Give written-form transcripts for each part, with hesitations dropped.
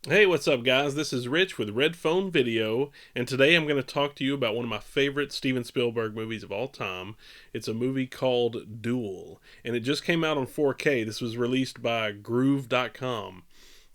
Hey, what's up, guys? This is Rich with Red Phone Video, and today I'm going to talk to you about one of my favorite Steven Spielberg movies of all time. It's a movie called Duel, and it just came out on 4K. This was released by Gruv.com.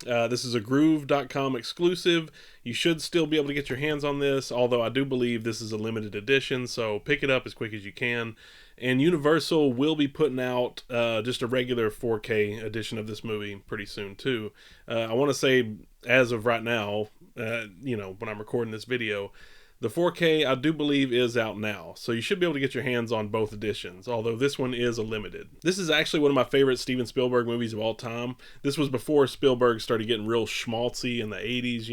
This is a Groove.com exclusive. You should still be able to get your hands on this, although I do believe this is a limited edition, so pick it up as quick as you can. And Universal will be putting out just a regular 4K edition of this movie pretty soon, too. I want to say, as of right now, when I'm recording this video, the 4K, I do believe, is out now, so you should be able to get your hands on both editions, although this one is a limited. This is actually one of my favorite Steven Spielberg movies of all time. This was before Spielberg started getting real schmaltzy in the 80s,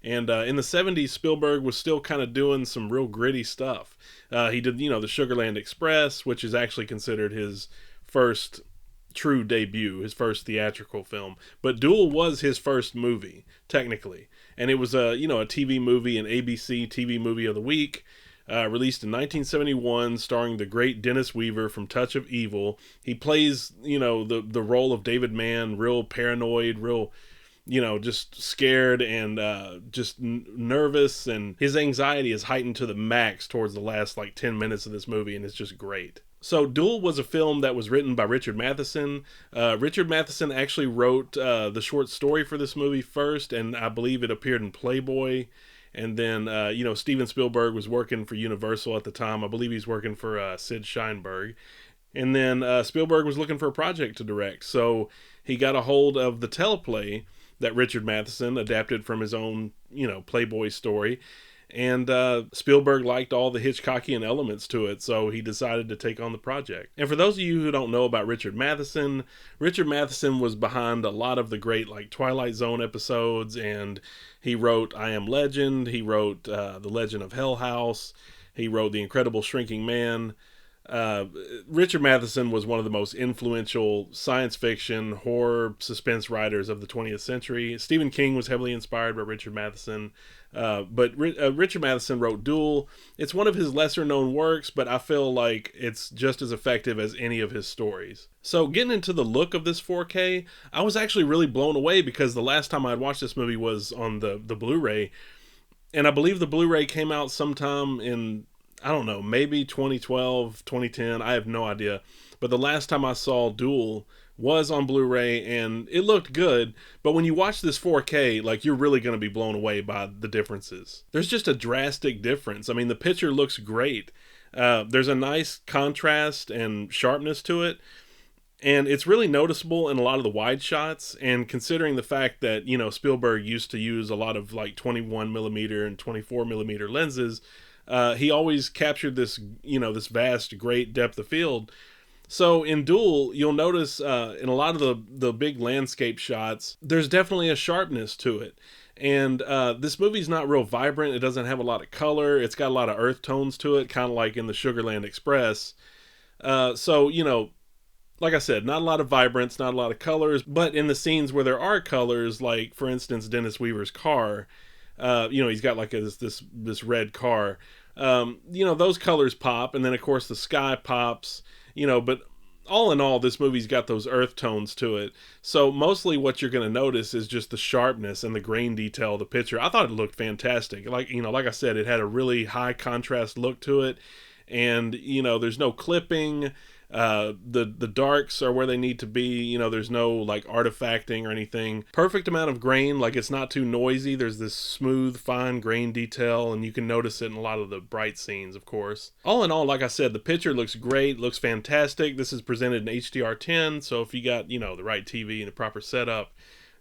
and in the 70s, Spielberg was still kind of doing some real gritty stuff. He did, the Sugarland Express, which is actually considered his first true debut, his first theatrical film. But Duel was his first movie, technically, and it was a TV movie, an ABC TV movie of the week, released in 1971, starring the great Dennis Weaver from Touch of Evil. He plays the role of David Mann, real paranoid, real just scared and just nervous, and his anxiety is heightened to the max towards the last like 10 minutes of this movie, and it's just great. So, Duel was a film that was written by Richard Matheson. Richard Matheson actually wrote the short story for this movie first, and I believe it appeared in Playboy. And then, Steven Spielberg was working for Universal at the time. I believe he's working for Sid Sheinberg. And then Spielberg was looking for a project to direct. So he got a hold of the teleplay that Richard Matheson adapted from his own, Playboy story. And Spielberg liked all the Hitchcockian elements to it, so he decided to take on the project. And for those of you who don't know about Richard Matheson was behind a lot of the great like Twilight Zone episodes, and he wrote I Am Legend, he wrote The Legend of Hell House, he wrote The Incredible Shrinking Man. Uh, Richard Matheson was one of the most influential science fiction, horror, suspense writers of the 20th century. Stephen King was heavily inspired by Richard Matheson. But Richard Matheson wrote Duel. It's one of his lesser known works, but I feel like it's just as effective as any of his stories. So, getting into the look of this 4K, I was actually really blown away because the last time I'd watched this movie was on the Blu ray. And I believe the Blu ray came out sometime in, I don't know, maybe 2012, 2010. I have no idea. But the last time I saw Duel was on Blu-ray, and it looked good. But when you watch this 4K, like, you're really going to be blown away by the differences. There's just a drastic difference. I mean, the picture looks great. There's a nice contrast and sharpness to it. And it's really noticeable in a lot of the wide shots. And considering the fact that, Spielberg used to use a lot of like 21 millimeter and 24 millimeter lenses, he always captured this, this vast, great depth of field. So in Duel, you'll notice in a lot of the big landscape shots, there's definitely a sharpness to it. And this movie's not real vibrant. It doesn't have a lot of color. It's got a lot of earth tones to it, kind of like in the Sugarland Express. So, like I said, not a lot of vibrance, not a lot of colors. But in the scenes where there are colors, like, for instance, Dennis Weaver's car, he's got like this red car. Those colors pop, and then of course the sky pops. But all in all, this movie's got those earth tones to it. So mostly what you're going to notice is just the sharpness and the grain detail of the picture. I thought it looked fantastic. Like I said, it had a really high contrast look to it, and there's no clipping. The darks are where they need to be. There's no like artifacting or anything. Perfect amount of grain, like it's not too noisy. There's this smooth, fine grain detail, and you can notice it in a lot of the bright scenes, of course. All in all, like I said, the picture looks great, looks fantastic. This is presented in HDR10, so if you got the right TV and the proper setup,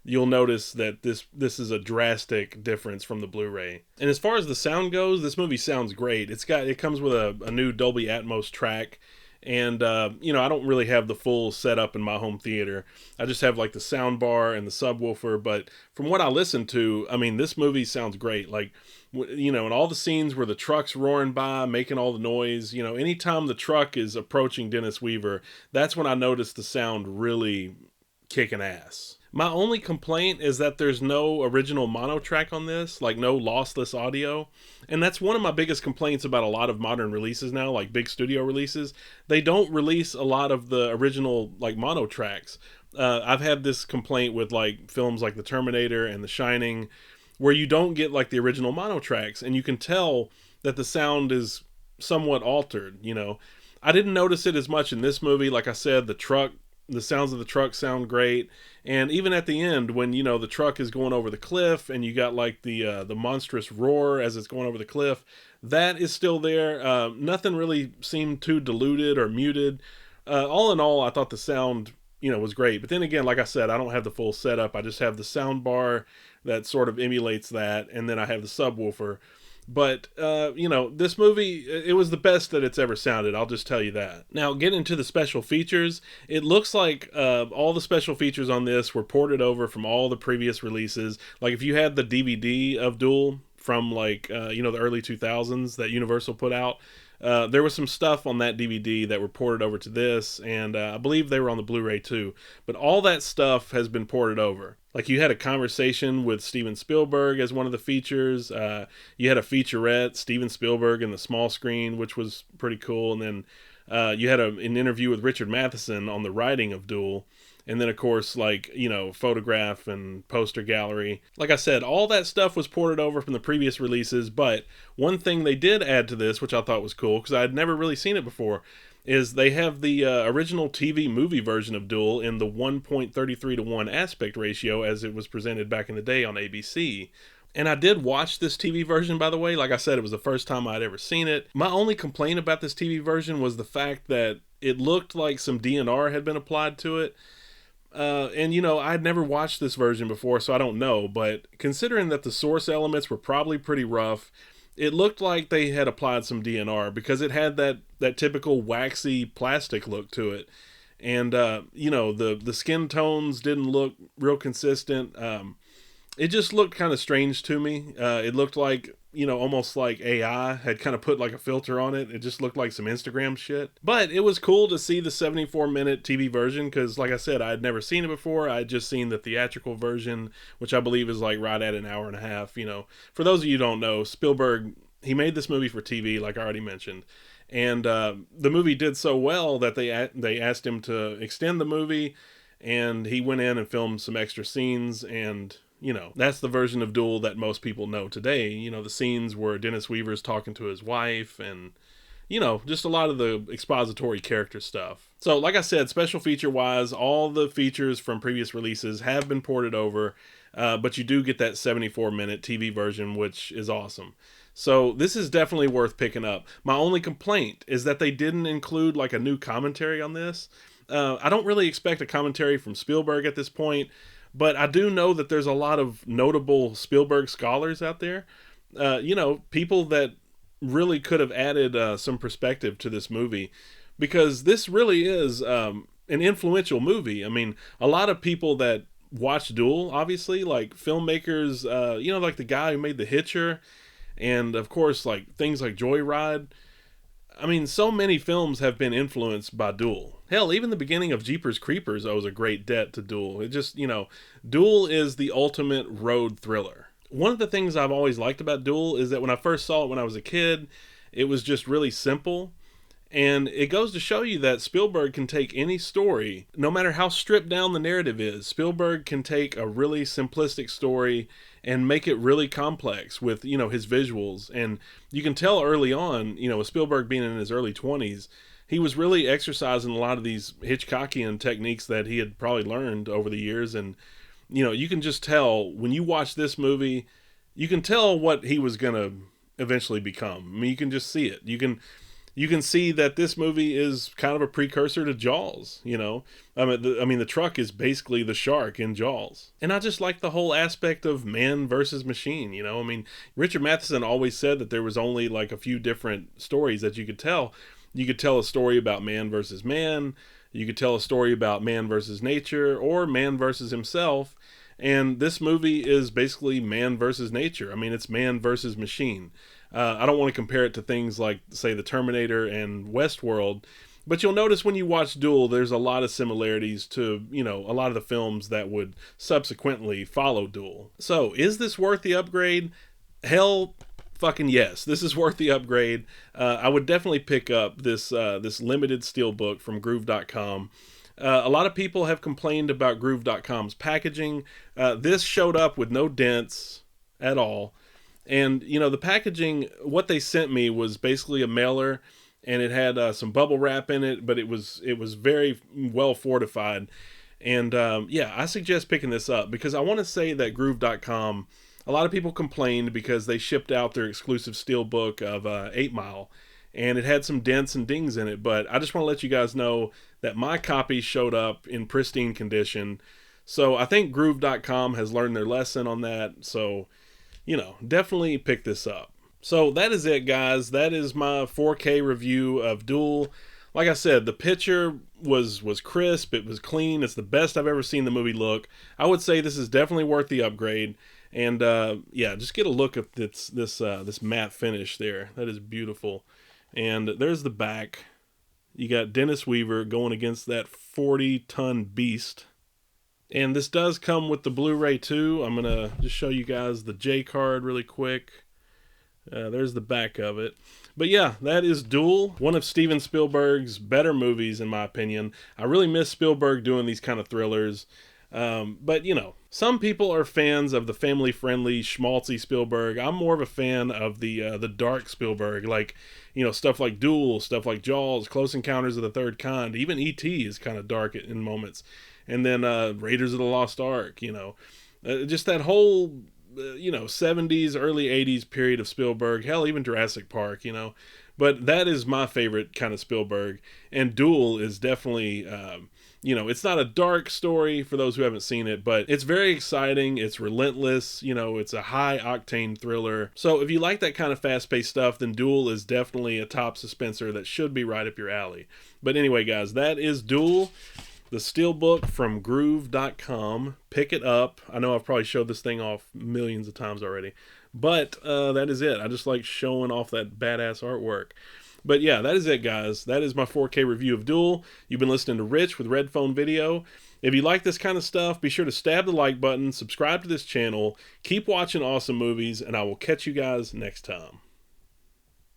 you'll notice that this is a drastic difference from the Blu-ray. And as far as the sound goes, this movie sounds great. It comes with a new Dolby Atmos track. And, I don't really have the full setup in my home theater. I just have like the sound bar and the subwoofer. But from what I listened to, I mean, this movie sounds great. Like, in all the scenes where the truck's roaring by, making all the noise, anytime the truck is approaching Dennis Weaver, that's when I notice the sound really kicking ass. My only complaint is that there's no original mono track on this, like no lossless audio. And that's one of my biggest complaints about a lot of modern releases now, like big studio releases. They don't release a lot of the original like mono tracks. I've had this complaint with like films like The Terminator and The Shining, where you don't get like the original mono tracks, and you can tell that the sound is somewhat altered. I didn't notice it as much in this movie. Like I said, the sounds of the truck sound great, and even at the end when the truck is going over the cliff, and you got like the monstrous roar as it's going over the cliff, that is still there. Nothing really seemed too diluted or muted. All in all, I thought the sound was great. But then again, like I said, I don't have the full setup. I just have the sound bar that sort of emulates that, and then I have the subwoofer. But, this movie, it was the best that it's ever sounded. I'll just tell you that. Now, getting into the special features, it looks like all the special features on this were ported over from all the previous releases. Like, if you had the DVD of Duel from, like, the early 2000s that Universal put out, there was some stuff on that DVD that were ported over to this, and I believe they were on the Blu-ray too. But all that stuff has been ported over. Like, you had a conversation with Steven Spielberg as one of the features. You had a featurette, Steven Spielberg in the small screen, which was pretty cool. And then you had an interview with Richard Matheson on the writing of Duel. And then, of course, like, photograph and poster gallery. Like I said, all that stuff was ported over from the previous releases. But one thing they did add to this, which I thought was cool, because I had never really seen it before, is they have the original TV movie version of Duel in the 1.33 to 1 aspect ratio as it was presented back in the day on ABC. And I did watch this TV version, by the way. Like I said, it was the first time I'd ever seen it. My only complaint about this TV version was the fact that it looked like some DNR had been applied to it. I'd never watched this version before, so I don't know. But considering that the source elements were probably pretty rough, it looked like they had applied some DNR because it had that typical waxy plastic look to it. And, the skin tones didn't look real consistent. It just looked kind of strange to me. It looked like, almost like AI had kind of put like a filter on it. It just looked like some Instagram shit. But it was cool to see the 74-minute TV version because, like I said, I had never seen it before. I had just seen the theatrical version, which I believe is like right at an hour and a half. For those of you who don't know, Spielberg, he made this movie for TV, like I already mentioned. And the movie did so well that they asked him to extend the movie, and he went in and filmed some extra scenes, and that's the version of Duel that most people know today. The scenes where Dennis Weaver's talking to his wife and, just a lot of the expository character stuff. So, like I said, special feature-wise, all the features from previous releases have been ported over, but you do get that 74-minute TV version, which is awesome. So, this is definitely worth picking up. My only complaint is that they didn't include, like, a new commentary on this. I don't really expect a commentary from Spielberg at this point, but I do know that there's a lot of notable Spielberg scholars out there. People that really could have added some perspective to this movie. Because this really is an influential movie. I mean, a lot of people that watch Duel, obviously, like filmmakers, like the guy who made The Hitcher, and of course, like things like Joyride. I mean, so many films have been influenced by Duel. Hell, even the beginning of Jeepers Creepers owes a great debt to Duel. It just, Duel is the ultimate road thriller. One of the things I've always liked about Duel is that when I first saw it when I was a kid, it was just really simple. And it goes to show you that Spielberg can take any story, no matter how stripped down the narrative is. Spielberg can take a really simplistic story and make it really complex with, his visuals. And you can tell early on, with Spielberg being in his early 20s, he was really exercising a lot of these Hitchcockian techniques that he had probably learned over the years. And, you can just tell when you watch this movie, you can tell what he was going to eventually become. I mean, you can just see it. You can see that this movie is kind of a precursor to Jaws, I mean, the truck is basically the shark in Jaws. And I just like the whole aspect of man versus machine, I mean, Richard Matheson always said that there was only like a few different stories that you could tell. You could tell a story about man versus man. You could tell a story about man versus nature or man versus himself. And this movie is basically man versus nature. I mean, it's man versus machine. I don't want to compare it to things like, say, The Terminator and Westworld, but you'll notice when you watch Duel, there's a lot of similarities to, a lot of the films that would subsequently follow Duel. So, is this worth the upgrade? Hell, fucking yes. This is worth the upgrade. I would definitely pick up this limited Steelbook from Gruv.com. A lot of people have complained about Gruv.com's packaging. This showed up with no dents at all. And, you know, the packaging, what they sent me was basically a mailer, and it had some bubble wrap in it, but it was very well fortified. And yeah, I suggest picking this up because I want to say that Gruv.com, a lot of people complained because they shipped out their exclusive Steelbook of 8 Mile, and it had some dents and dings in it. But I just want to let you guys know that my copy showed up in pristine condition. So I think Gruv.com has learned their lesson on that. So, you know, definitely pick this up. So that is it, guys. That is my 4K review of Duel. Like I said, the picture was crisp. It was clean. It's the best I've ever seen the movie look. I would say this is definitely worth the upgrade. And yeah, just get a look at this matte finish there. That is beautiful. And there's the back. You got Dennis Weaver going against that 40-ton beast. And this does come with the Blu-ray too. I'm going to just show you guys the J card really quick. There's the back of it. But yeah, that is Duel, one of Steven Spielberg's better movies in my opinion. I really miss Spielberg doing these kind of thrillers. But you know, some people are fans of the family-friendly, schmaltzy Spielberg. I'm more of a fan of the dark Spielberg, like, you know, stuff like Duel, stuff like Jaws, Close Encounters of the Third Kind. Even E.T. is kind of dark in moments. And then Raiders of the Lost Ark, you know. Just that whole, you know, 70s, early 80s period of Spielberg. Hell, even Jurassic Park, you know. But that is my favorite kind of Spielberg. And Duel is definitely, you know, it's not a dark story for those who haven't seen it, but it's very exciting. It's relentless. You know, it's a high-octane thriller. So if you like that kind of fast-paced stuff, then Duel is definitely a top suspenser that should be right up your alley. But anyway, guys, that is Duel. The Steelbook from Gruv.com. Pick it up. I know I've probably showed this thing off millions of times already. But that is it. I just like showing off that badass artwork. But yeah, that is it, guys. That is my 4K review of Duel. You've been listening to Rich with Red Phone Video. If you like this kind of stuff, be sure to stab the like button, subscribe to this channel, keep watching awesome movies, and I will catch you guys next time.